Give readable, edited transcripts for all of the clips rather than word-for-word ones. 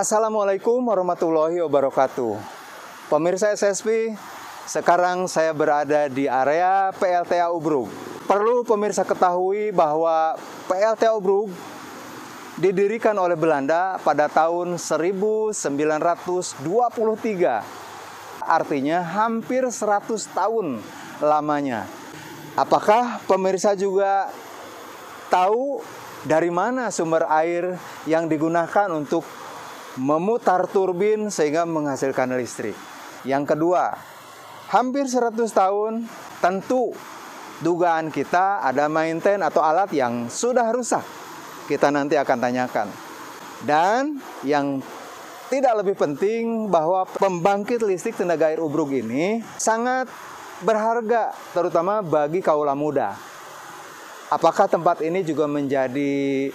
Assalamualaikum warahmatullahi wabarakatuh. Pemirsa SSP, sekarang saya berada di area PLTA Ubrug. Perlu pemirsa ketahui bahwa PLTA Ubrug didirikan oleh Belanda pada tahun 1923. Artinya hampir 100 tahun lamanya. Apakah pemirsa juga tahu dari mana sumber air yang digunakan untuk memutar turbin sehingga menghasilkan listrik? Yang kedua, hampir 100 tahun tentu dugaan kita ada maintain atau alat yang sudah rusak. Kita nanti akan tanyakan. Dan yang tidak lebih penting bahwa pembangkit listrik tenaga air Ubrug ini sangat berharga, terutama bagi kaula muda. Apakah tempat ini juga menjadi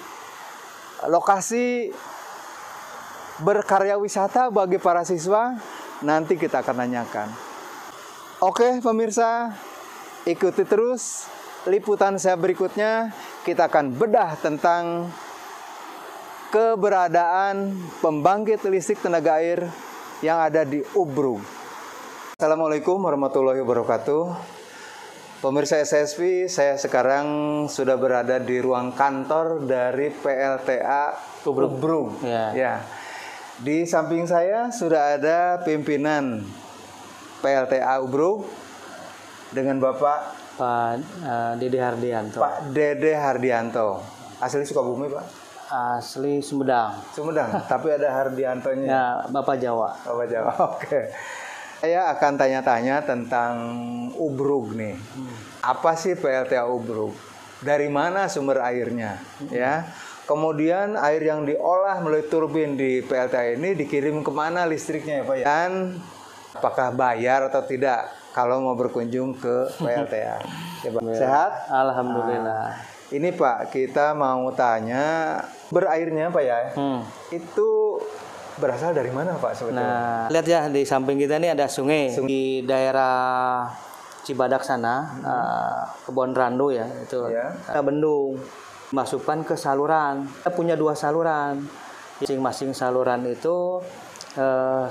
lokasi berkarya wisata bagi para siswa? Nanti kita akan tanyakan. Oke pemirsa, ikuti terus liputan saya berikutnya. Kita akan bedah tentang keberadaan pembangkit listrik tenaga air yang ada di Ubrug. Assalamualaikum warahmatullahi wabarakatuh. Pemirsa SSP, saya sekarang sudah berada di ruang kantor dari PLTA Ubrug. Ya. Di samping saya sudah ada pimpinan PLTA Ubrug dengan Bapak Dede Hardianto. Pak Dede Hardianto. Asli Sukabumi, Pak? Asli Sumedang. Sumedang, tapi ada Hardiantonya. Ya, Bapak Jawa. Bapak Jawa. Oke. Saya akan tanya-tanya tentang Ubrug nih. Apa sih PLTA Ubrug? Dari mana sumber airnya? Ya. Kemudian air yang diolah melalui turbin di PLTA ini dikirim kemana listriknya ya Pak? Dan apakah bayar atau tidak kalau mau berkunjung ke PLTA? Ya, Pak. Sehat? Alhamdulillah. Ini Pak, kita mau tanya berairnya Pak ya? Itu berasal dari mana Pak sebetulnya? Nah, lihat ya di samping kita ini ada sungai. Di daerah Cibadak sana, Kebon Randu ya, itu ada bendung. Masukkan ke saluran. Kita punya 2 saluran. Masing-masing saluran itu 10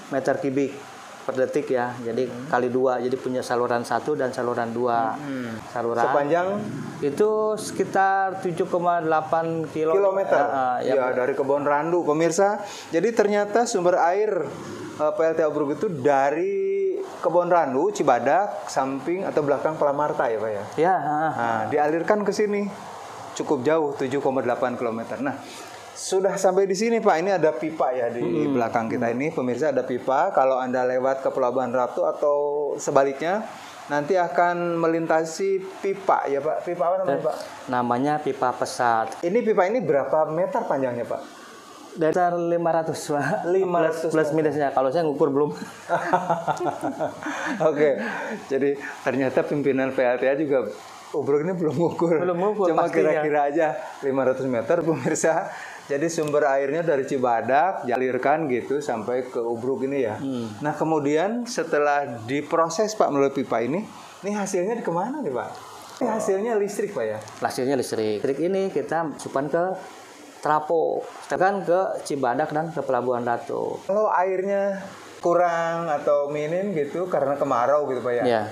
meter kubik per detik ya. Jadi kali 2. Jadi punya saluran 1 dan saluran 2. Saluran sepanjang itu sekitar 7,8 kilometer. Ya, dari Kebon Randu pemirsa. Jadi ternyata sumber air PLTA Ubrug itu dari Kebon Randu, Cibadak, samping atau belakang Palamarta ya Pak ya? Ya. Nah, dialirkan ke sini. Cukup jauh, 7,8 km. Nah, sudah sampai di sini Pak. Ini ada pipa ya di belakang kita ini. Pemirsa ada pipa. Kalau Anda lewat ke Pelabuhan Ratu atau sebaliknya, nanti akan melintasi pipa ya Pak. Pipa apa namanya Pak? Namanya pipa pesat. Ini pipa ini berapa meter panjangnya Pak? Dari 500 Pak. 500 plus minusnya. Kalau saya ngukur belum. Oke. Jadi ternyata pimpinan PLTA juga Ubrug ini belum ngukur. Cuma kira-kira aja 500 meter pemirsa. Jadi sumber airnya dari Cibadak dialirkan gitu sampai ke Ubrug ini ya. Nah kemudian setelah diproses Pak melalui pipa ini hasilnya kemana nih Pak? Ini hasilnya listrik Pak ya? Hasilnya listrik. Listrik ini kita masukkan ke Trapo, tekan ke Cibadak dan ke Pelabuhan Ratu. Kalau airnya kurang atau minim gitu karena kemarau gitu Pak ya? Iya.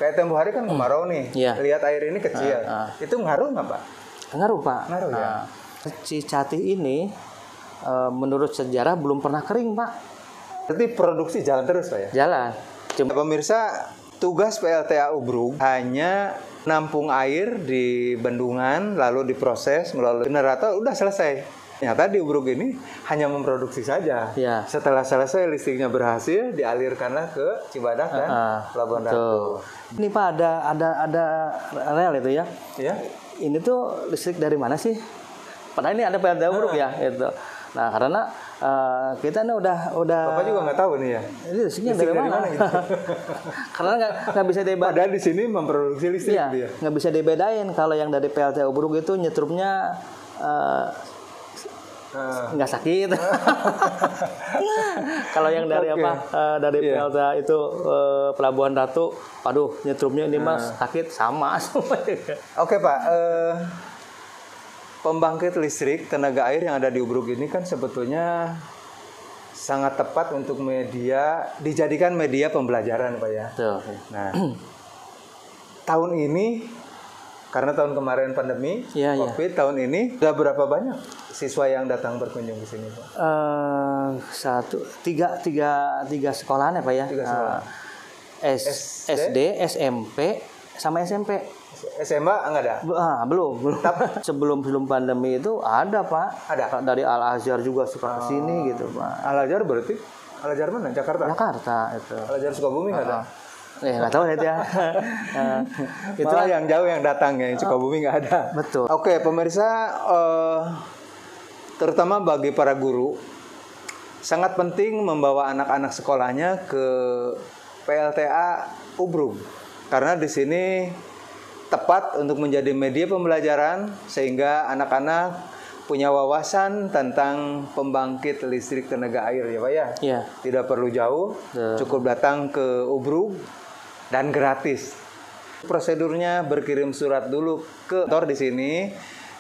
Kayak tempoh hari kan kemarau nih. Lihat air ini kecil. Itu ngaruh nggak Pak? Ngaruh Pak. Ngaruh ya. Cicati ini menurut sejarah belum pernah kering Pak. Berarti produksi jalan terus Pak ya? Jalan. Pemirsa, tugas PLTA Ubrug hanya nampung air di bendungan lalu diproses melalui generator, udah selesai. Ternyata di Ubrug ini hanya memproduksi saja. Ya. Setelah selesai listriknya berhasil, dialirkanlah ke Cibadak dan Pelabuhan Ratu. Ini Pak ada rel itu ya? Ya. Ini tuh listrik dari mana sih? Padahal ini ada PLTA Ubrug ya itu. Nah karena kita ini udah Bapak juga nggak tahu nih ya. Ini listriknya dari mana gitu. Karena nggak bisa dibedain. Padahal di sini memproduksi listrik iya, dia. Nggak bisa dibedain kalau yang dari PLTA Ubrug itu nyetrumnya nggak sakit. Kalau yang dari dari PLTA itu Pelabuhan Ratu, aduh nyetrumnya ini mas sakit sama. Oke Pak, pembangkit listrik tenaga air yang ada di Ubruk ini kan sebetulnya sangat tepat untuk dijadikan media pembelajaran, Pak ya. Betul. Nah, tahun ini karena tahun kemarin pandemi COVID, tahun ini sudah berapa banyak siswa yang datang berkunjung di sini, Pak? Tiga sekolahan ya, Pak ya. Tiga sekolah. SD, SMP, sama SMP. SMA enggak ada? Belum. Sebelum pandemi itu ada, Pak. Ada. Dari Al Azhar juga suka ke sini gitu, Pak. Al Azhar berarti? Al Azhar mana? Jakarta itu. Al Azhar Sukabumi nggak ada? Nggak tahu ya. Itu malah yang jauh yang datang ya, Sukabumi nggak ada. Betul. Oke, pemirsa, terutama bagi para guru, sangat penting membawa anak-anak sekolahnya ke PLTA Ubruk, karena di sini tepat untuk menjadi media pembelajaran sehingga anak-anak punya wawasan tentang pembangkit listrik tenaga air ya, Pak ya. Iya. Tidak perlu jauh, cukup datang ke Ubruk dan gratis. Prosedurnya berkirim surat dulu ke kantor di sini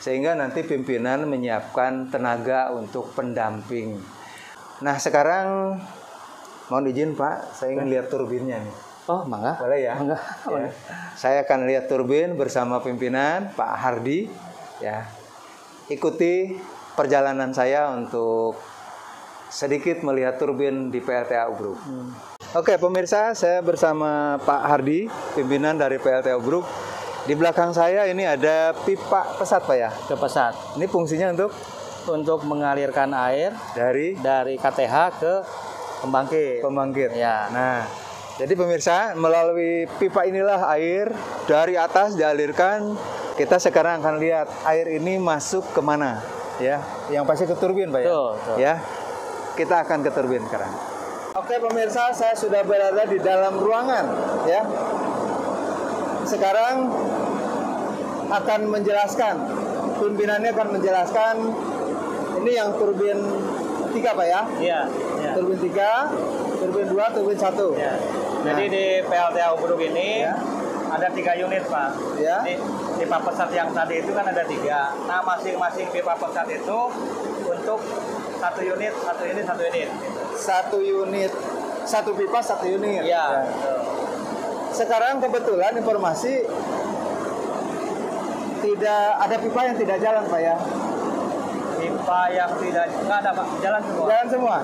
sehingga nanti pimpinan menyiapkan tenaga untuk pendamping. Nah, sekarang mohon izin, Pak, saya ingin lihat turbinnya nih. Oh, mangga. Boleh ya? Mangga. Ya. Saya akan lihat turbin bersama pimpinan Pak Hardi ya. Ikuti perjalanan saya untuk sedikit melihat turbin di PLTA Ubruk. Oke, pemirsa, saya bersama Pak Hardi, pimpinan dari PLTA Ubruk. Di belakang saya ini ada pipa pesat, Pak ya? Ke pesat. Ini fungsinya untuk mengalirkan air dari KTH ke pembangkit. Ya. Nah, jadi pemirsa, melalui pipa inilah air dari atas dialirkan. Kita sekarang akan lihat air ini masuk kemana, ya? Yang pasti ke turbin, Pak ya? Betul. Ya, kita akan ke turbin sekarang. Oke, pemirsa, saya sudah berada di dalam ruangan, ya. Sekarang akan menjelaskan, pimpinannya akan menjelaskan. Ini yang turbin 3, Pak ya? Iya. Turbin 3, turbin 2, turbin 1. Ya. Jadi di PLTA Ubruk ini ada 3 unit, Pak. Ya. Jadi pipa pesat yang tadi itu kan ada 3. Nah, masing-masing pipa pesat itu untuk 1 unit. 1 unit, 1 pipa 1 unit. Iya. Ya. Sekarang kebetulan informasi tidak ada pipa yang tidak jalan, Pak ya? Pipa yang nggak ada, Pak. Jalan semua.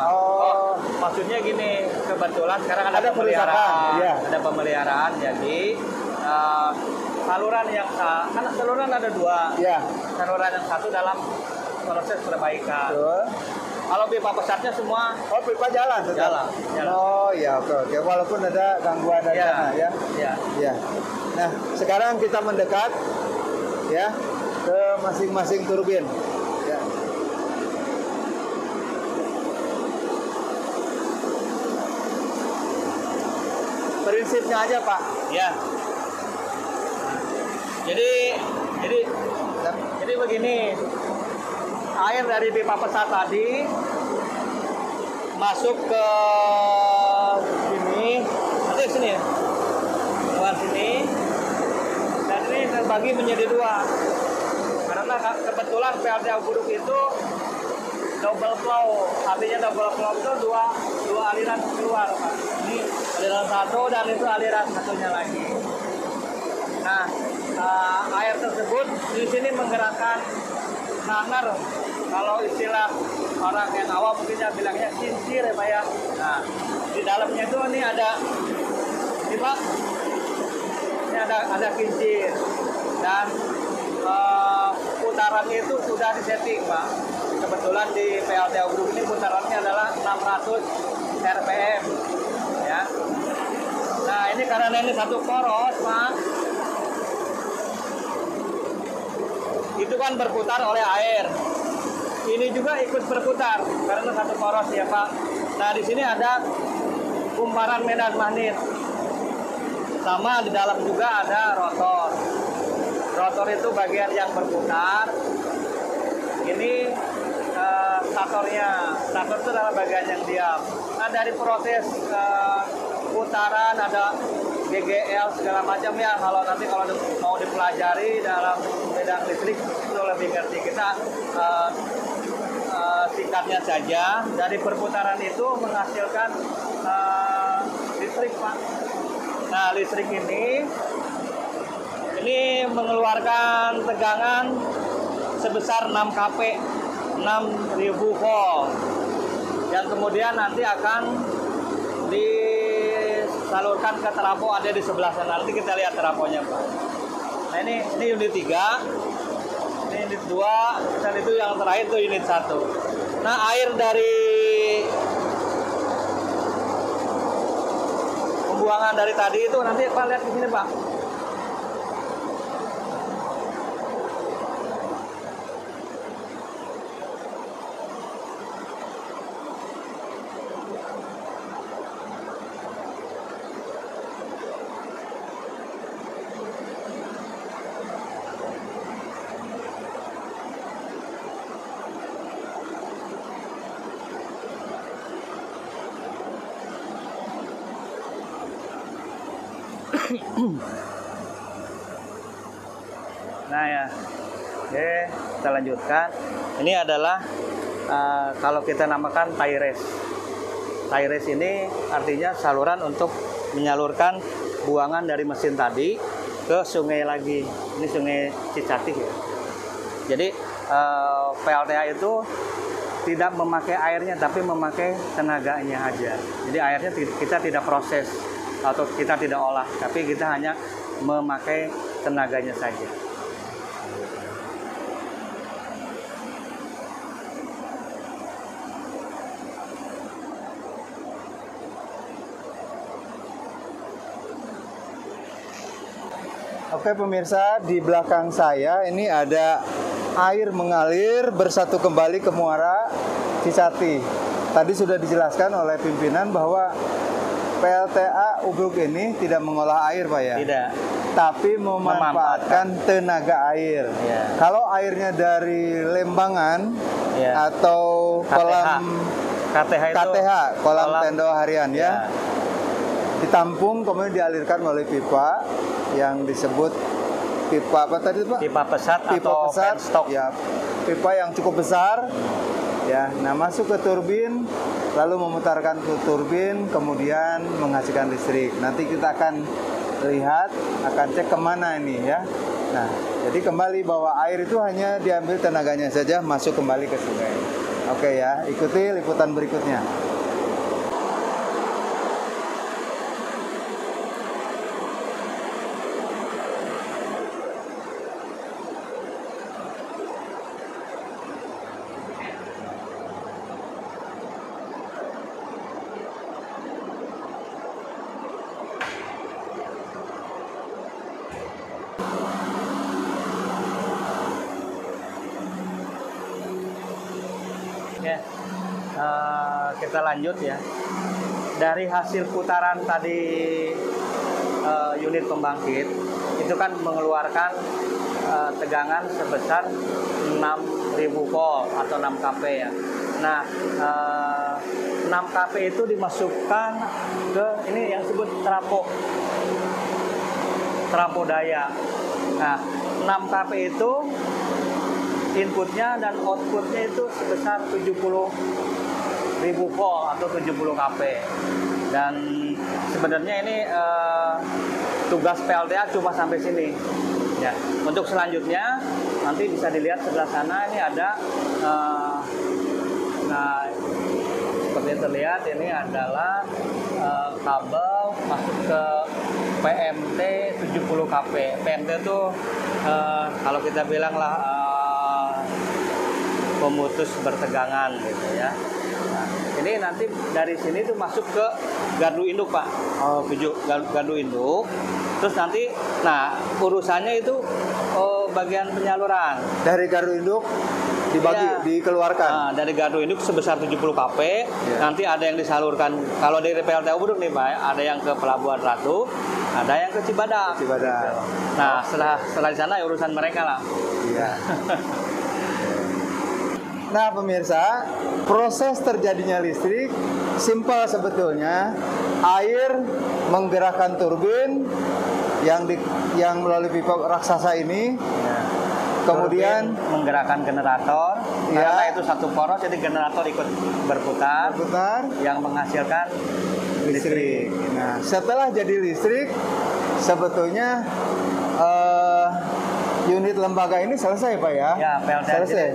Oh, maksudnya gini, kebetulan sekarang ada pemeliharaan. Ya. Ada pemeliharaan, jadi saluran yang kan saluran ada 2. Ya. Saluran yang 1 dalam proses perbaikan. Betul. Kalau pipa pesatnya semua pipa jalan. Jalan. Oh ya, oke. Walaupun ada gangguan dari sana ya. Ya. Nah, sekarang kita mendekat ya ke masing-masing turbin. Ya. Prinsipnya aja, Pak. Ya. Jadi begini. Air dari pipa pesat tadi masuk ke sini, nanti sini ya, keluar sini, dan ini terbagi menjadi 2. Karena kebetulan PLTA Ubruk itu double flow, artinya double flow itu dua aliran keluar, Pak. Ini aliran 1 dan itu aliran satunya lagi. Nah, air tersebut di sini menggerakkan nanger. Kalau istilah orang yang awam mungkin bilangnya kincir ya, Pak ya. Nah, di dalamnya itu ini ada, ini Pak, ini ada kincir dan putarannya itu sudah disetting, Pak. Kebetulan di PLTA Ubruk ini putarannya adalah 600 RPM, ya. Nah, ini karena ini 1 poros, Pak. Itu kan berputar oleh air. Ini juga ikut berputar karena 1 poros ya, Pak. Nah, di sini ada kumparan medan magnet. Sama di dalam juga ada rotor. Rotor itu bagian yang berputar. Ini statornya. Stator itu adalah bagian yang diam. Nah, dari proses putaran ada GGL segala macam ya. Kalau nanti mau dipelajari dalam bidang listrik itu lebih ngerti. Kita singkatnya saja, dari perputaran itu menghasilkan listrik, Pak. Nah, listrik ini mengeluarkan tegangan sebesar 6 kP, 6000 volt, yang kemudian nanti akan disalurkan ke trafo ada di sebelah sana. Nanti kita lihat trafonya, Pak. Nah, ini unit 3, ini unit 2, dan itu yang terakhir itu unit 1. Nah, air dari pembuangan dari tadi itu nanti Pak lihat di sini, Pak. Nah ya, oke, kita lanjutkan. Ini adalah kalau kita namakan tie race. Tie race ini artinya saluran untuk menyalurkan buangan dari mesin tadi ke sungai lagi. Ini sungai Cicatih ya. Jadi PLTA itu tidak memakai airnya, tapi memakai tenaganya aja. Jadi airnya kita tidak proses atau kita tidak olah, tapi kita hanya memakai tenaganya saja. Oke pemirsa, di belakang saya ini ada air mengalir bersatu kembali ke muara Cicatih. Tadi sudah dijelaskan oleh pimpinan bahwa PLTA Ubruk ini tidak mengolah air, Pak ya? Tidak. Tapi memanfaatkan tenaga air. Ya. Kalau airnya dari lembangan ya. Atau kolam KTH, kolam tendo harian ya, ditampung kemudian dialirkan melalui pipa yang disebut pipa apa tadi, Pak? Pipa pesat atau penstock. Ya, pipa yang cukup besar. Ya, nah masuk ke turbin, lalu memutarkan ke turbin, kemudian menghasilkan listrik. Nanti kita akan lihat, akan cek kemana ini ya. Nah, jadi kembali bahwa air itu hanya diambil tenaganya saja, masuk kembali ke sungai. Oke ya, ikuti liputan berikutnya. Ya, kita lanjut ya. Dari hasil putaran tadi unit pembangkit itu kan mengeluarkan tegangan sebesar 6000 volt atau 6 kP ya. Nah, 6 kP itu dimasukkan ke ini yang disebut trafo daya. Nah, 6 kP itu inputnya dan outputnya itu sebesar 70.000 volt atau 70 kP. Dan sebenarnya ini tugas PLTA cuma sampai sini. Ya, untuk selanjutnya nanti bisa dilihat sebelah sana ini ada nah seperti terlihat ini adalah kabel masuk ke PMT 70 kP. PMT itu kalau kita bilang lah pemutus bertegangan gitu ya. Nah, ini nanti dari sini tuh masuk ke gardu induk, Pak. Oh, gardu induk. Terus nanti, nah urusannya itu bagian penyaluran. Dari gardu induk dibagi, ya, dikeluarkan. Nah, dari gardu induk sebesar 70 kP. Ya. Nanti ada yang disalurkan. Kalau dari PLTA Ubruk nih, Pak, ada yang ke Pelabuhan Ratu, ada yang ke Cibadak. Nah, setelah di sana ya urusan mereka lah. Iya. Nah pemirsa, proses terjadinya listrik simpel sebetulnya. air menggerakkan turbin yang melalui pipa raksasa ini. Ya. Kemudian turbin menggerakkan generator. Ya. Karena itu satu poros, jadi generator ikut berputar yang menghasilkan listrik. Nah, setelah jadi listrik, sebetulnya unit lembaga ini selesai, Pak ya? Ya, PLTA. Selesai.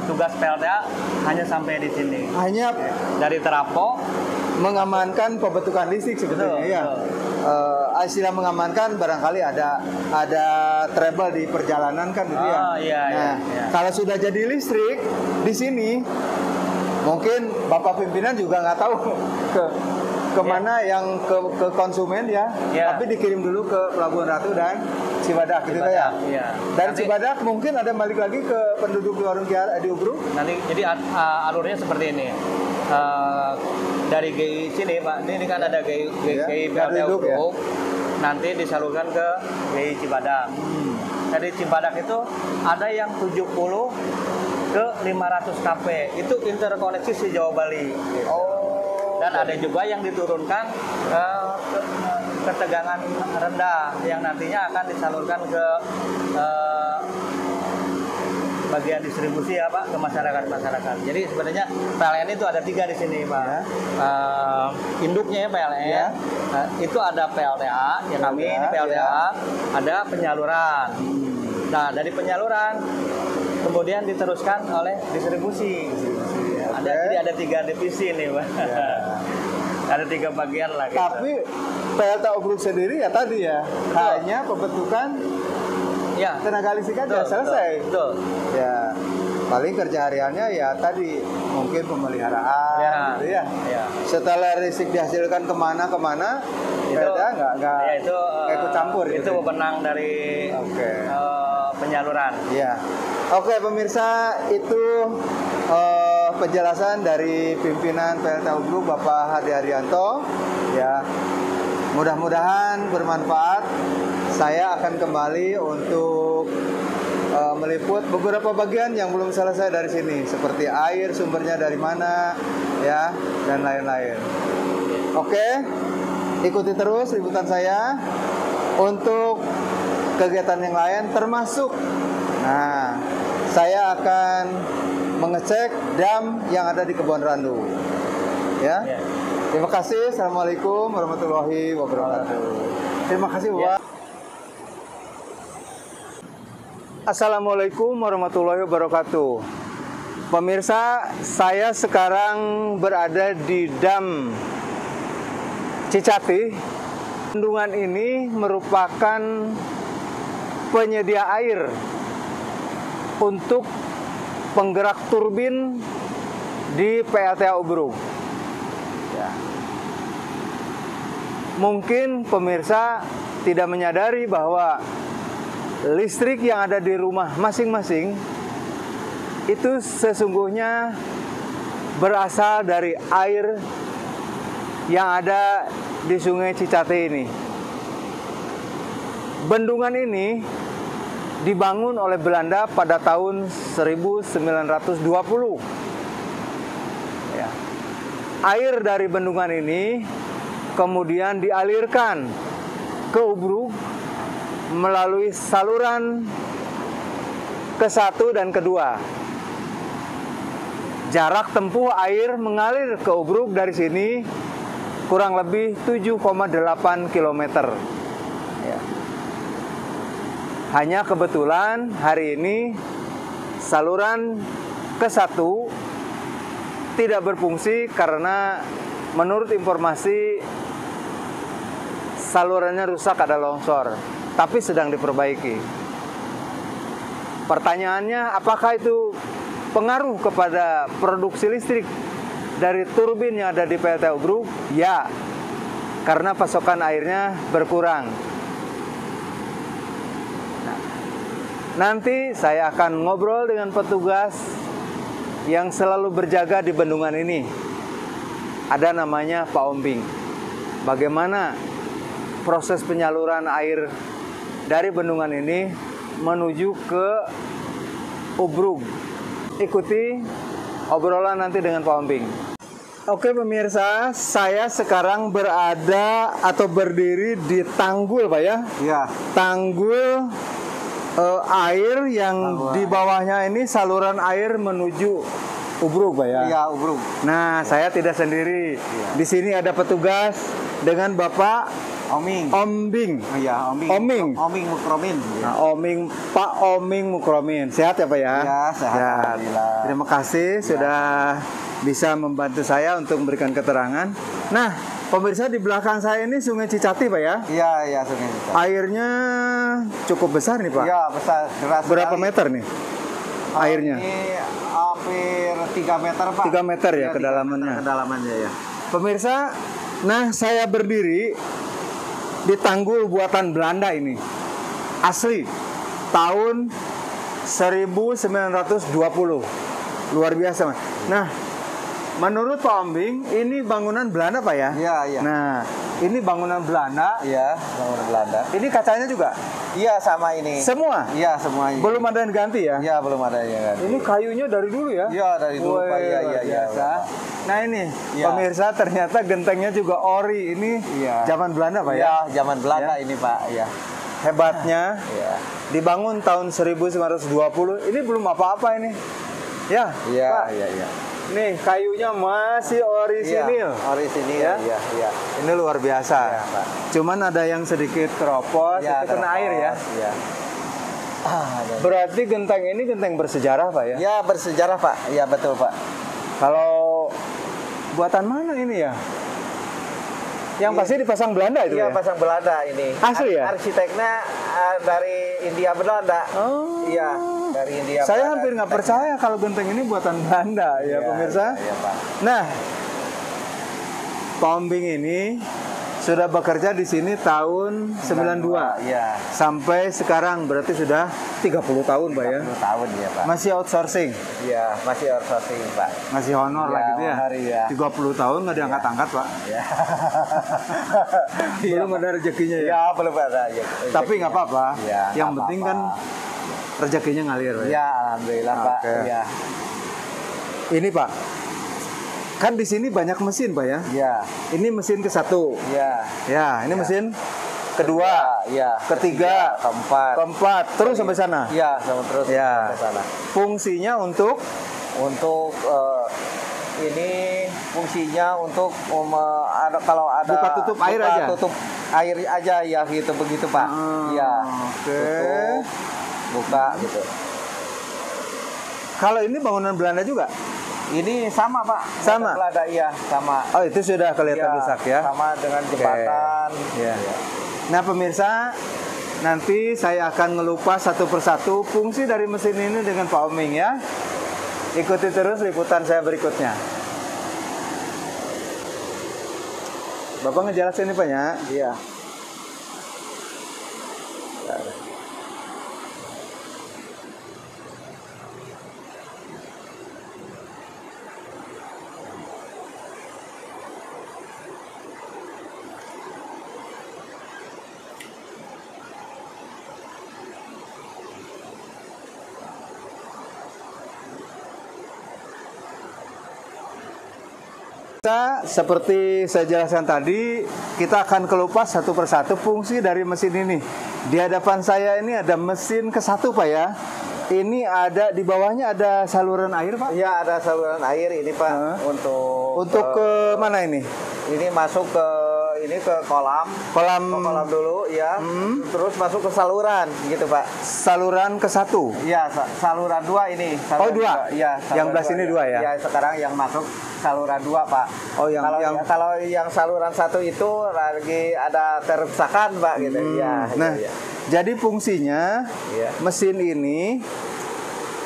Tugas PLTA hanya sampai di sini. Hanya dari terapung mengamankan pembentukan listrik sebetulnya. Betul, ya. Istilah mengamankan barangkali ada trouble di perjalanan kan gitu ya. Iya, nah, iya. Kalau sudah jadi listrik di sini, mungkin Bapak pimpinan juga nggak tahu kemana yang ke konsumen ya. Tapi dikirim dulu ke Pelabuhan Ratu dan Cibadak gitu ya. Iya. Dan Cibadak mungkin ada balik lagi ke penduduk di Warung Kiara di Ubruk. Nanti jadi alurnya seperti ini. Dari GI sini Pak, ini kan ada GI PLTA Ubruk. Nanti disalurkan ke GI Cibadak. Dari Cibadak itu ada yang 70 ke 500 kp. Itu interkoneksi si Jawa Bali. Gitu. Dan ada juga yang diturunkan ke ketegangan rendah yang nantinya akan disalurkan ke bagian distribusi ya Pak, ke masyarakat. Jadi sebenarnya PLN itu ada 3 di sini Pak. Ya. Induknya ya PLN. Ya. Itu ada PLTA, ya kami ini PLTA, ya. Ada penyaluran. Nah dari penyaluran kemudian diteruskan oleh distribusi. Jadi ada 3 divisi nih Pak. Ya. Ada 3 bagian lah. Gitu. Tapi PLTA Ubruk sendiri ya tadi ya, hanya pembentukan tenaga listrik aja selesai. Betul. Ya, paling kerja hariannya ya tadi mungkin pemeliharaan gitu ya. Setelah listrik dihasilkan kemana PLTA nggak ikut campur. Itu gitu. wewenang dari penyaluran. Ya. Oke pemirsa, itu penjelasan dari pimpinan PLTA Ubruk Bapak Hadi Haryanto. Ya, mudah-mudahan bermanfaat. Saya akan kembali untuk meliput beberapa bagian yang belum selesai dari sini, seperti air sumbernya dari mana, ya, dan lain-lain. Oke, ikuti terus liputan saya untuk kegiatan yang lain, termasuk, nah, saya akan mengecek dam yang ada di Kebon Randu, ya. Terima kasih. Assalamualaikum warahmatullahi wabarakatuh. Terima kasih, Bapak. Assalamualaikum warahmatullahi wabarakatuh. Pemirsa, saya sekarang berada di Dam Cicati. Bendungan ini merupakan penyedia air untuk penggerak turbin di PLTA Ubruk. Ya. Mungkin pemirsa tidak menyadari bahwa listrik yang ada di rumah masing-masing itu sesungguhnya berasal dari air yang ada di Sungai Cicati ini. Bendungan ini dibangun oleh Belanda pada tahun 1920. Ya. Air dari bendungan ini kemudian dialirkan ke Ubruk melalui saluran ke-1 dan ke-2. Jarak tempuh air mengalir ke Ubruk dari sini kurang lebih 7,8 km. Ya. Hanya kebetulan hari ini saluran ke-1 tidak berfungsi karena menurut informasi salurannya rusak, ada longsor, tapi sedang diperbaiki. Pertanyaannya, apakah itu pengaruh kepada produksi listrik dari turbin yang ada di PLTA Ubruk? Ya, karena pasokan airnya berkurang. Nah, nanti saya akan ngobrol dengan petugas yang selalu berjaga di bendungan ini. Ada namanya Pak Ombing. Bagaimana proses penyaluran air dari bendungan ini menuju ke Ubruk? Ikuti obrolan nanti dengan Pak Ombing. Oke pemirsa, saya sekarang berada atau berdiri di tanggul Pak ya. Iya. Tanggul air yang di bawahnya ini saluran air menuju Ubruk Pak ya. Iya, Ubruk. Nah, saya tidak sendiri. Iya. Di sini ada petugas dengan Bapak Oming. Ombing. Iya, Oming. Oming. Oming Mukromin. Nah, Pak Oming Mukromin. Sehat ya Pak ya? Iya, sehat. Alhamdulillah. Terima kasih sudah bisa membantu saya untuk memberikan keterangan. Nah, pemirsa di belakang saya ini Sungai Cicati Pak ya? Iya, iya, Sungai Cicati. Airnya cukup besar nih Pak. Iya, besar, deras. Berapa sekali. meter nih airnya? Ini hampir 3 meter Pak. 3 meter ya, 3 kedalamannya. meter kedalamannya ya. Pemirsa, nah saya berdiri di tanggul buatan Belanda ini. Asli, tahun 1920. Luar biasa. Mas. Nah, menurut Pak Ombing, ini bangunan Belanda Pak ya? Iya, iya. Nah, ini bangunan Belanda. Iya, bangunan Belanda. Ini kacanya juga? Iya, sama ini. Semua? Iya, semuanya. Belum ada yang ganti ya? Iya, belum ada yang ganti. Ini kayunya dari dulu ya? Iya, dari dulu Pak. Iya, iya, iya. Biasa. Nah ini, Iya. pemirsa ternyata gentengnya juga ori. Ini Iya. zaman Belanda Pak ya? Iya, zaman Belanda Ya. ini Pak. Iya. Hebatnya, Iya. dibangun tahun 1920. Ini belum apa-apa ini. Ya, Iya, Pak. iya, iya. Nih kayunya masih orisinil. Iya, orisinil. Ya. Iya, iya. Ini luar biasa. Iya, Pak. Cuman ada yang sedikit keropos, Iya, itu kena air ya. Iya. Berarti genteng ini genteng bersejarah Pak ya? Ya, bersejarah Pak. Iya, betul Pak. Kalau buatan mana ini ya? Yang pasti dipasang Belanda itu Iya, ya? pasang Belanda ini. Asli ya? Arsiteknya dari India Belanda. Oh. Iya, dari India. Saya Belanda hampir nggak arsiteknya. percaya kalau genteng ini buatan Belanda ya, Iya, pemirsa. Iya, iya, Pak. Nah, Pak Ombing ini sudah bekerja di sini tahun 92 Iya. sampai sekarang berarti sudah 30 tahun Pak ya. 10 tahun ya Pak. Masih outsourcing, Iya, masih outsourcing Pak. masih honor lah Iya, gitu ya. honor, iya. 30 tahun nggak diangkat-angkat Pak. Ya. Belum ada rezekinya ya. Ya, belum ada. Ya. Tapi nggak apa-apa. Iya, Yang nggak penting kan apa-apa. rezekinya ngalir Pak. Ya, alhamdulillah Pak. Oke. Iya. Ini Pak, kan di sini banyak mesin Pak ya. Iya. Ini mesin ke-1. Iya. Ya, ini mesin kedua, Iya. ketiga, keempat. terus sampai sana. Iya, sama terus Ya. ke sana. Fungsinya untuk Untuk ini fungsinya untuk kalau ada Buka tutup air aja? tutup air aja ya gitu begitu Pak. Iya. Oke. Tutup, buka gitu. Kalau ini bangunan Belanda juga? Ini sama Pak. Sama? Belanda iya, sama. Oh, itu sudah kelihatan Iya, rusak ya. Sama dengan jembatan. Iya. Nah, pemirsa, nanti saya akan ngelupas satu persatu fungsi dari mesin ini dengan Pak Oming ya. Ikuti terus liputan saya berikutnya. Bapak ngejelasin ini Pak ya? Iya. Kita, seperti saya jelaskan tadi, kita akan kelupas satu persatu fungsi dari mesin ini. Di hadapan saya ini ada mesin ke-1 Pak ya. Ini ada di bawahnya ada saluran air Pak. Iya, ada saluran air ini Pak Untuk ke mana ini? ini masuk ke kolam. Kolam Dulu ya. Terus masuk ke saluran gitu Pak. saluran ke-1. Iya, saluran 2 ini. Saluran Oh, 2? Iya, Yang belah sini 2 ya? Iya, sekarang yang masuk saluran 2 Pak. Oh, kalau yang saluran 1 itu lagi ada kerusakan Pak gitu. Iya. Nah, iya. jadi fungsinya Iya. mesin ini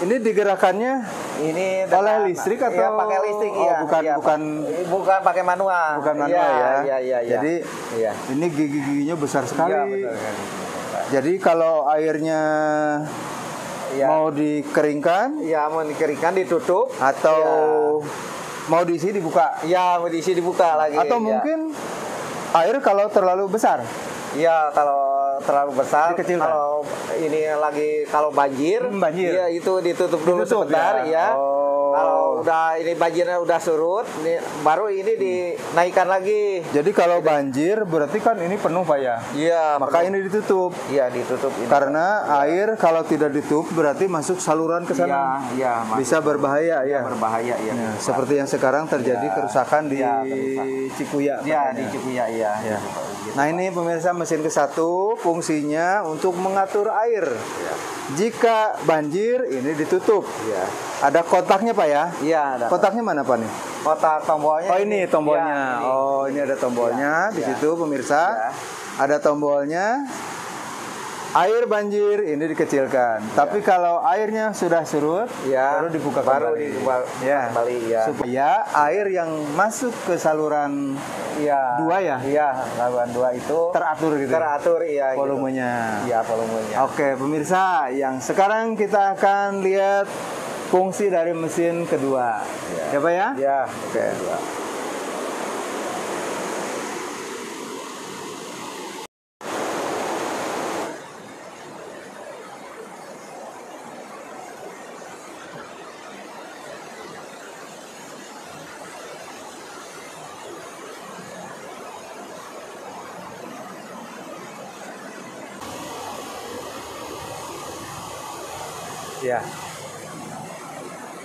digerakkannya Ini oleh listrik atau iya, pakai listrik oh, iya. bukan Iya, bukan bukan pakai manual. bukan manual ya. Iya, iya, iya. Jadi iya. ini gigi-giginya besar sekali. Iya, betul kan. Jadi kalau airnya Iya. mau dikeringkan Iya, mau dikeringkan ditutup atau mau diisi dibuka iya, mau diisi dibuka lagi. atau iya. mungkin air kalau terlalu besar. Iya, kalau terlalu besar, Dikecilkan. kalau banjir, banjir. iya itu ditutup dulu Ditutup, sebentar, ya? ya. Oh. Kalau udah ini banjirnya udah surut, ini baru ini dinaikkan lagi. Jadi kalau banjir berarti kan ini penuh Pak ya? Iya. Maka ini ditutup. Iya ditutup. Ini. Karena air kalau tidak ditutup berarti masuk saluran ke sana. Iya. Bisa berbahaya ya. Berbahaya ya. Ya, seperti yang sekarang terjadi kerusakan di Cikuya. Iya di Cikuya ya. Ya. Nah ini pemirsa mesin ke-1 fungsinya untuk mengatur air. Ya. Jika banjir ini ditutup. Iya. Ada kotaknya Pak ya? Iya ada. Kotaknya mana Pak nih? Kotak tombolnya. Oh ini tombolnya. Ya, ini. Oh ini ada tombolnya di situ pemirsa. Ada tombolnya. Air banjir ini dikecilkan. Tapi kalau airnya sudah surut, baru dibuka kembali. Kembali ya. Supaya air yang masuk ke saluran 2 ya. Iya, saluran 2 itu teratur gitu. Teratur iya. Volumenya. Iya, volumenya. Oke, pemirsa, yang sekarang kita akan lihat fungsi dari mesin kedua. Ya Pak ya? Iya. Oke. Ya.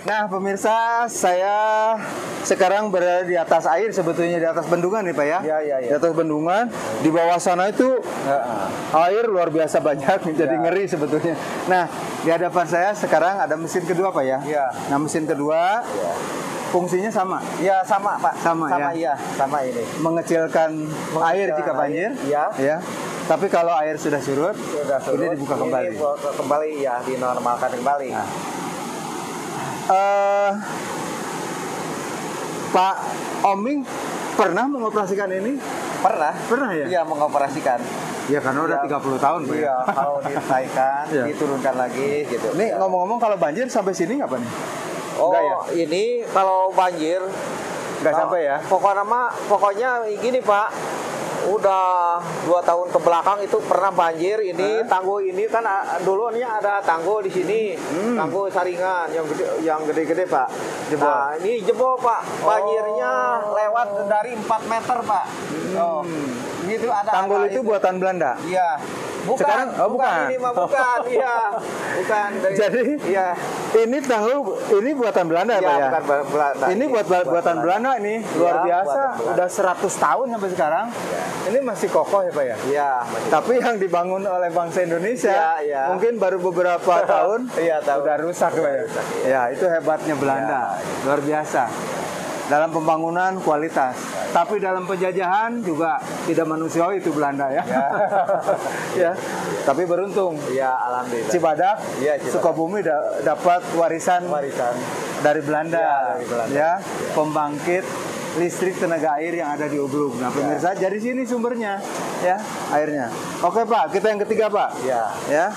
Nah pemirsa, saya sekarang berada di atas air, sebetulnya di atas bendungan nih Pak ya. Iya. Di atas bendungan, di bawah sana itu air luar biasa banyak, jadi ngeri sebetulnya. Nah di hadapan saya sekarang ada mesin kedua Pak ya. Iya. Nah mesin kedua fungsinya sama. Iya sama Pak. Sama ya. Iya, sama ini. Mengecilkan air jika banjir. Iya. Ya. Tapi kalau air sudah surut, ini dibuka kembali. Ini kembali ya, dinormalkan kembali. Nah. Pak Oming pernah mengoperasikan ini? Pernah ya? Iya, mengoperasikan. Ya karena udah 30 tahun Pak. Iya, kalau dinaikkan, diturunkan lagi gitu. Nih ngomong-ngomong kalau banjir sampai sini nggak Pak nih? Oh, enggak ya? ini kalau banjir nggak sampai ya? Pokoknya gini Pak. Udah 2 tahun ke belakang itu pernah banjir. Ini tanggul ini kan dulunya ada tanggul di sini, tanggul saringan yang gede-gede Pak. Jebol. Nah ini jebol Pak, banjirnya lewat dari 4 meter Pak. Oh, gitu ada. Tanggul itu buatan Belanda. Iya. Bukan, sekarang bukan. Ini mah bukan, iya. Bukan dari. Jadi, iya. Ini tanggul ini buatan Belanda Pak ya? Bukan Belanda. Ini buatan Belanda nih, luar biasa. Udah 100 tahun sampai sekarang. Ini masih kokoh ya Pak ya? Iya. Tapi yang dibangun oleh bangsa Indonesia mungkin baru beberapa tahun udah rusak Pak ya? Ya itu hebatnya Belanda, luar biasa. Dalam pembangunan kualitas, tapi dalam penjajahan juga tidak manusiawi itu Belanda ya. Ya, tapi beruntung. Ya, alhamdulillah. Cibadak, Sukabumi dapat warisan dari Belanda. Ya, pembangkit listrik tenaga air yang ada di Ubruk. Nah, pemirsa, dari sini sumbernya, ya, airnya. Oke Pak, kita yang ketiga Pak. Ya.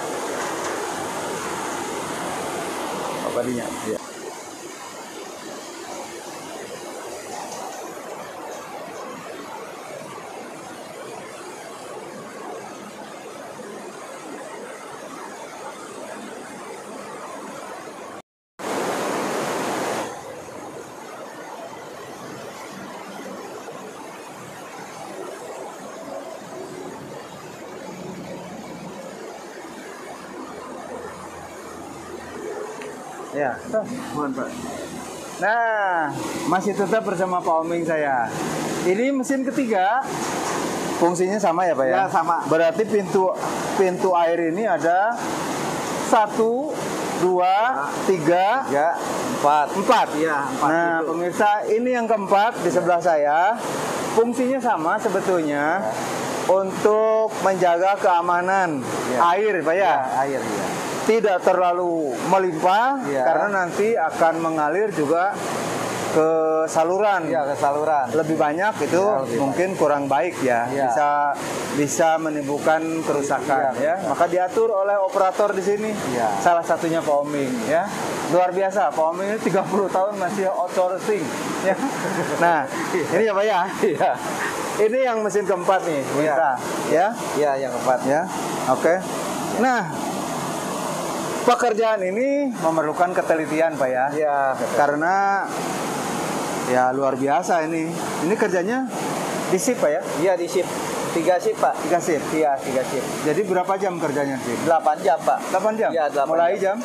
Apa dinya? Ya. Ya, mohon Pak. Nah, masih tetap bersama Pak Oming saya. Ini mesin ketiga, fungsinya sama ya Pak ya? Ya, sama. Berarti pintu air ini ada 1, 2, 3, 4. Iya, 4. Nah, pemirsa, ini yang keempat di sebelah saya. Fungsinya sama sebetulnya untuk menjaga keamanan air, Pak ya? Ya, air ya. Tidak terlalu melimpah karena nanti akan mengalir juga ke saluran. Iya, ke saluran. Lebih banyak itu mungkin kurang baik ya. Bisa menimbulkan kerusakan ya. Maka diatur oleh operator di sini. Salah satunya Pak Oming ya. Luar biasa, Pak Oming ini 30 tahun masih outsourcing ya. Nah, ini ya Pak ya. Ini yang mesin keempat nih, kita ya. Iya, yang keempat ya. Oke. Nah, Pekerjaan ini memerlukan ketelitian, Pak ya. Iya. Karena ya luar biasa ini. Ini kerjanya di shift, Pak ya? Iya di shift. 3 shift Pak. 3 shift. Iya 3 shift. Jadi berapa jam kerjanya sih? 8 jam Pak. 8 jam? Iya 8 Mulai jam.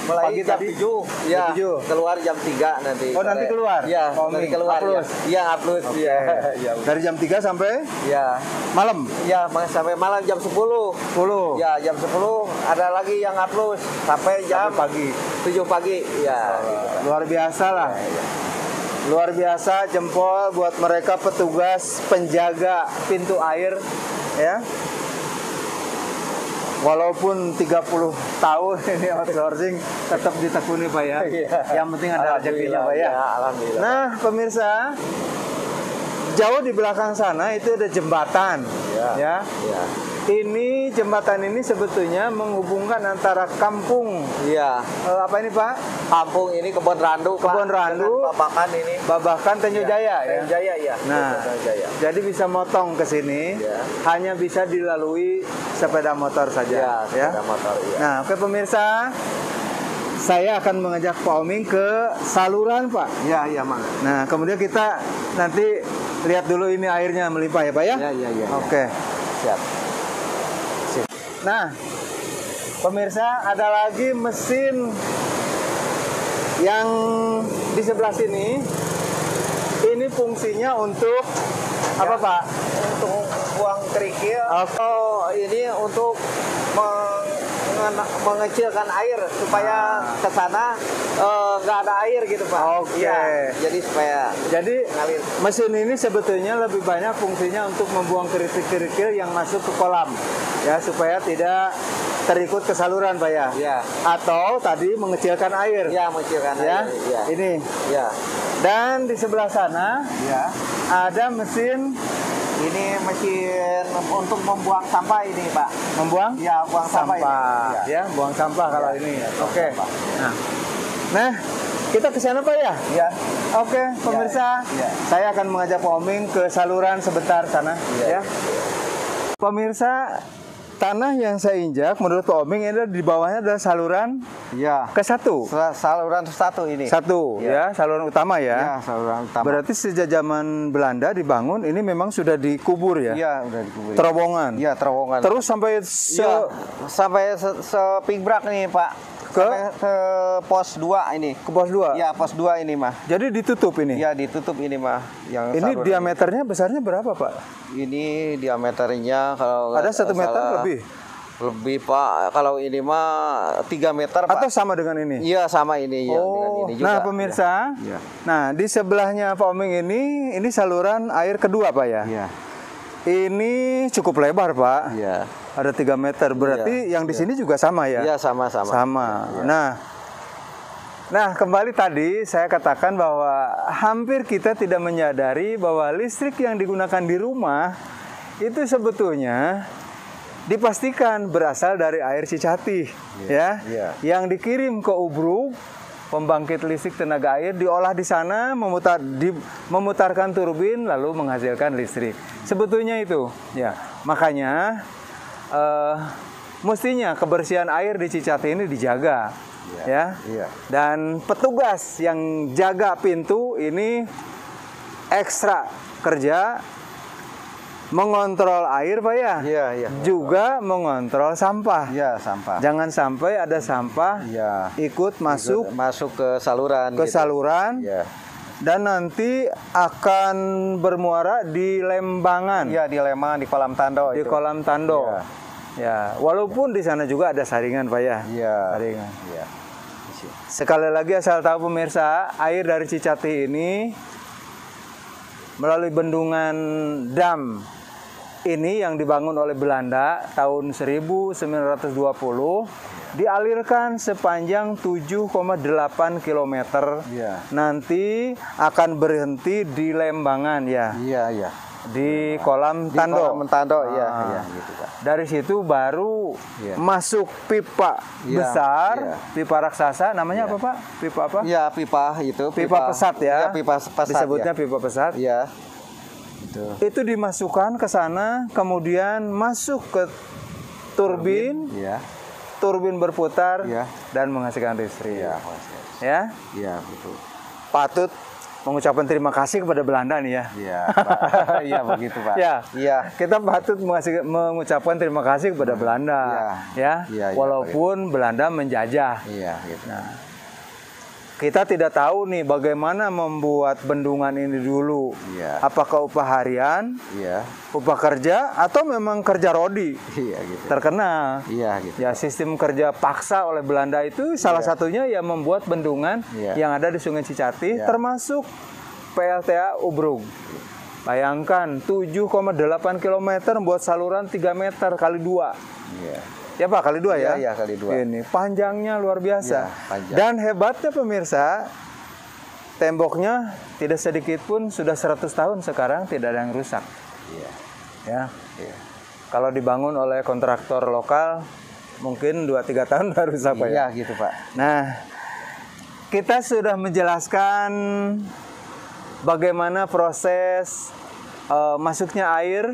Mulai pagi jam tadi? 7. Iya. Jam 7. Keluar jam 3 nanti. Oh, nanti keluar? Iya, nanti keluar. Upload? Iya, upload. Iya. Iya. Dari jam 3 sampai Iya. malam? Iya, sampai malam jam 10. 10. Ya, jam 10 ada lagi yang upload sampai jam pagi. 7 pagi. Ya, gitu, Pak. Luar biasa lah. Ya. Luar biasa, jempol buat mereka petugas penjaga pintu air ya. Walaupun 30 tahun ini outsourcing tetap ditekuni Pak ya. Yang penting ada rezekinya Pak ya. Alhamdulillah. Nah, pemirsa, jauh di belakang sana itu ada jembatan ya. Iya. Ini jembatan ini sebetulnya menghubungkan antara kampung Iya. apa ini Pak? Kampung ini Kebon Randu, Pak. Kebon Randu, dengan Babakan ini. Babakan Tanjung Jaya ya. Tanjung Jaya ya. Nah, Tanjung Jaya. jadi bisa motong ke sini, Ya. hanya bisa dilalui sepeda motor saja. Iya, sepeda motor iya. Nah, oke pemirsa, saya akan mengajak Pak Oming ke saluran Pak. Iya, iya, Mang. Nah, kemudian kita nanti lihat dulu ini airnya melimpah ya Pak ya. Iya. Oke. Siap. Nah, pemirsa ada lagi mesin yang di sebelah sini. Ini fungsinya untuk apa Pak? Untuk buang kerikil. Oh. Ini untuk mengecilkan air supaya ke sana nggak ada air gitu Pak. Oke. Iya, jadi supaya Jadi ngalir. mesin ini sebetulnya lebih banyak fungsinya untuk membuang kerikil-kerikil yang masuk ke kolam ya supaya tidak terikut ke saluran Pak ya. Iya. Atau tadi mengecilkan air. Ya, mengecilkan Ya. air. Iya. Ini. Ya. Dan di sebelah sana Ya. ada mesin Ini mesin untuk membuang sampah ini, Pak. membuang Ya, buang sampah. sampah. Ini. Ya, buang sampah kalau ini. buang Oke. sampah. Nah, kita ke sana Pak ya? Ya. Oke, pemirsa, Ya. saya akan mengajak Pak Oming ke saluran sebentar sana, Ya. ya. Pemirsa, tanah yang saya injak menurut Pak Oming ini di bawahnya adalah saluran Ya. ke-1. Saluran satu ini. Satu, ya, saluran utama Ya, ya. saluran utama. Berarti sejak zaman Belanda dibangun, ini memang sudah dikubur ya? Iya, udah dikubur. Terowongan. Iya, terowongan. Terus sampai Iya, sampai sepingbrak nih, Pak. Sampai ke pos 2 ini. ke pos 2. Iya, pos 2 ini, mah. Jadi ditutup ini. Iya, ditutup ini, mah. Yang Ini saluran diameternya besarnya berapa, Pak? ini diameternya kalau Ada nggak 1 meter salah, lebih? Lebih, Pak. Kalau ini mah 3 meter, Pak. Atau sama dengan ini? Iya, sama ini ya, dengan Oh, ini juga. nah pemirsa, Iya. nah di sebelahnya Pak Oming ini saluran air kedua Pak ya? Iya. Ini cukup lebar Pak, Iya. ada 3 meter, berarti yang di sini juga sama ya? Iya, sama-sama. Sama. Nah kembali tadi saya katakan bahwa hampir kita tidak menyadari bahwa listrik yang digunakan di rumah itu sebetulnya dipastikan berasal dari air Cicatih, ya, Iya. yang dikirim ke Ubruk, pembangkit listrik tenaga air, diolah di sana, memutarkan turbin, lalu menghasilkan listrik. Sebetulnya itu, ya, makanya mestinya kebersihan air di Cicatih ini dijaga, ya. Iya. Dan petugas yang jaga pintu ini ekstra kerja. Mengontrol air Pak ya, Iya. juga mengontrol sampah. Iya, sampah. Jangan sampai ada sampah Iya. ikut masuk Masuk ke saluran. ke gitu. saluran Iya. dan nanti akan bermuara di lembangan, Iya, di Leman, di kolam Tando di itu. kolam Tando. Iya. Ya, walaupun di sana juga ada saringan Pak ya. Iya. Saringan. Iya. Sekali lagi asal tahu pemirsa, air dari Cicatih ini melalui bendungan dam ini yang dibangun oleh Belanda tahun 1920 dialirkan sepanjang 7,8 km. Iya. Nanti akan berhenti di Lembangan ya, Iya. di kolam Di Tando. kolam Tando, iya, Ah. iya, gitu, Pak. Dari situ baru Iya. masuk pipa Iya, besar, iya. pipa raksasa, namanya apa Pak? Pipa apa? Iya, pipa itu. Pipa pesat ya. Iya, pipa pesat. Disebutnya ya. pipa pesat. Iya. Itu. Itu dimasukkan ke sana, kemudian masuk ke turbin, Iya. turbin berputar Iya. dan menghasilkan listrik. Iya, Ya, iya betul. patut mengucapkan terima kasih kepada Belanda nih ya. Iya, Pak. Iya begitu, Pak. Ya, Iya. kita patut mengucapkan terima kasih kepada Belanda, ya, Iya, walaupun Belanda menjajah. Iya, gitu. Kita tidak tahu nih bagaimana membuat bendungan ini dulu. Iya. Apakah upah harian, Iya. upah kerja, atau memang kerja rodi? Iya, gitu. Terkena. Iya, gitu. Ya, sistem kerja paksa oleh Belanda itu salah satunya ya membuat bendungan yang ada di Sungai Cicati, termasuk PLTA Ubrug. Bayangkan 7,8 km buat saluran 3 meter kali 2. Iya. Ya Pak, kali 2 ya? Iya, kali 2. Ini panjangnya luar biasa. Iya, panjang. Dan hebatnya pemirsa, temboknya tidak sedikit pun sudah 100 tahun sekarang tidak ada yang rusak. Iya. Ya. Iya. Kalau dibangun oleh kontraktor lokal mungkin 2-3 tahun baru rusak Pak. Iya, gitu, Pak. Nah, kita sudah menjelaskan bagaimana proses masuknya air,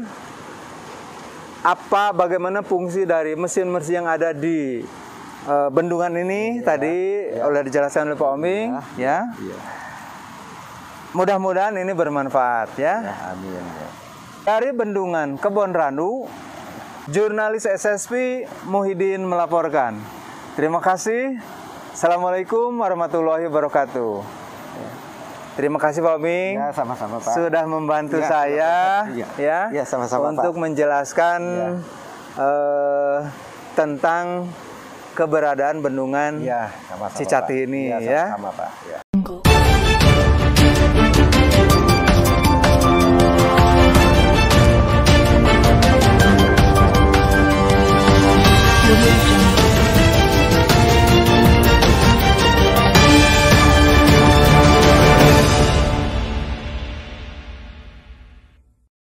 bagaimana fungsi dari mesin-mesin yang ada di bendungan ini tadi oleh dijelaskan oleh Pak Oming, ya. Iya. Mudah-mudahan ini bermanfaat ya. Ya, amin. Ya. Dari Bendungan Kebon Randu, jurnalis SSP Muhyiddin melaporkan. Terima kasih. Assalamualaikum warahmatullahi wabarakatuh. Terima kasih Pak Oming. Ya, sama-sama, Pak. Sudah membantu Ya, saya iya. Ya, sama-sama, untuk Pak. menjelaskan tentang keberadaan bendungan Iya, sama-sama, Cicati Pak. ini Iya, ya. sama-sama, Pak. Ya.